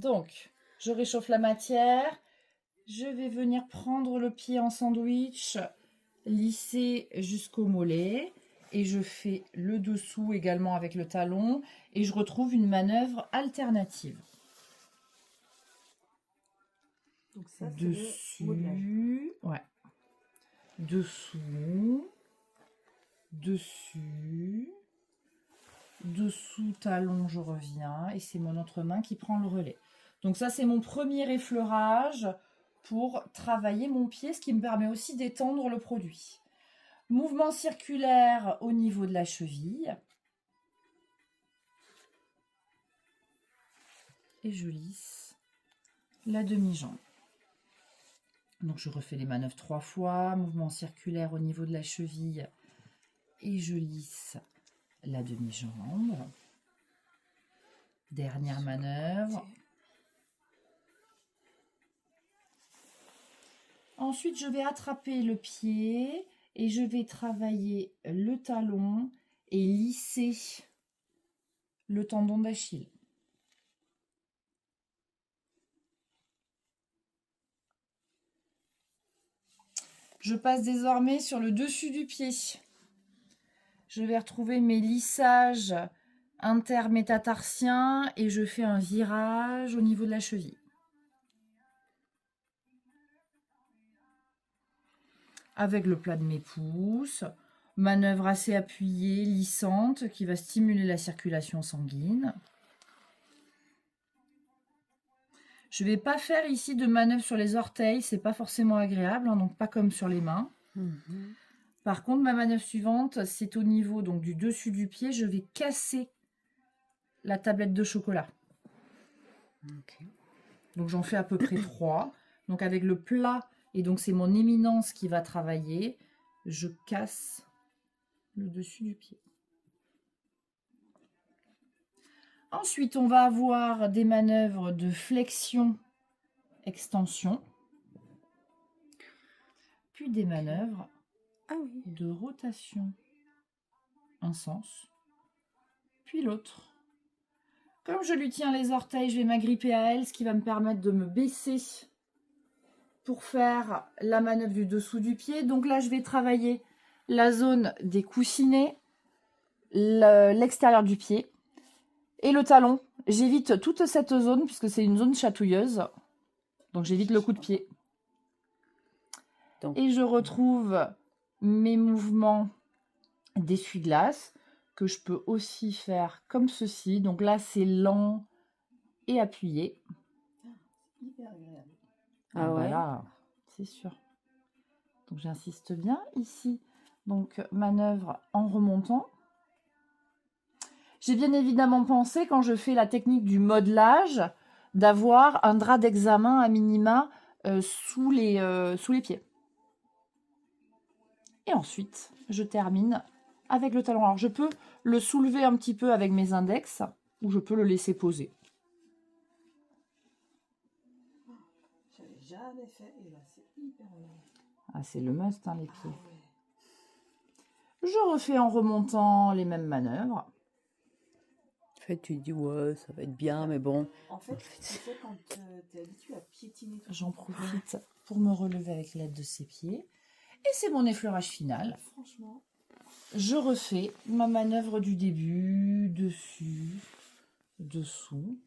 Donc, je réchauffe la matière. Je vais venir prendre le pied en sandwich, lisser jusqu'au mollet. Et je fais le dessous également avec le talon. Et je retrouve une manœuvre alternative. Donc ça, c'est Dessus, le modelage. ouais. Dessous, dessus, dessous, talon, je reviens. Et c'est mon autre main qui prend le relais. Donc ça, c'est mon premier effleurage pour travailler mon pied, ce qui me permet aussi d'étendre le produit. Mouvement circulaire au niveau de la cheville. Et je lisse la demi-jambe. Donc je refais les manœuvres 3 fois. Mouvement circulaire au niveau de la cheville. Et je lisse la demi-jambe. Dernière manœuvre. Ensuite, je vais attraper le pied et je vais travailler le talon et lisser le tendon d'Achille. Je passe désormais sur le dessus du pied. Je vais retrouver mes lissages intermétatarsiens et je fais un virage au niveau de la cheville. Avec le plat de mes pouces, manœuvre assez appuyée, lissante, qui va stimuler la circulation sanguine. Je ne vais pas faire ici de manœuvre sur les orteils, c'est pas forcément agréable, hein, donc pas comme sur les mains. Par contre, ma manœuvre suivante, c'est au niveau donc, du dessus du pied, je vais casser la tablette de chocolat. Donc j'en fais à peu près 3. Donc avec le plat, et donc c'est mon éminence qui va travailler, je casse le dessus du pied. Ensuite, on va avoir des manœuvres de flexion-extension, puis des manœuvres de rotation. Un sens, puis l'autre. Comme je lui tiens les orteils, je vais m'agripper à elle, ce qui va me permettre de me baisser pour faire la manœuvre du dessous du pied. Donc là, je vais travailler la zone des coussinets, l'extérieur du pied et le talon. J'évite toute cette zone puisque c'est une zone chatouilleuse. Donc j'évite le coup de pied. Et je retrouve mes mouvements d'essuie-glace que je peux aussi faire comme ceci. Donc là, c'est lent et appuyé. Hyper agréable. Ah ouais. Voilà, c'est sûr. Donc j'insiste bien ici. Donc manœuvre en remontant. J'ai bien évidemment pensé, quand je fais la technique du modelage, d'avoir un drap d'examen à minima sous les pieds. Et ensuite, je termine avec le talon. Alors, je peux le soulever un petit peu avec mes index ou je peux le laisser poser. J'avais jamais fait et là, c'est hyper agréable. Ah, c'est le must, hein, les pieds. Je refais en remontant les mêmes manœuvres. En fait, tu dis, ouais, ça va être bien, mais bon. En fait, tu sais, quand tu es habitué à piétiner... J'en profite pour me relever avec l'aide de ses pieds. Et c'est mon effleurage final. Franchement. Je refais ma manœuvre du début, dessus, dessous.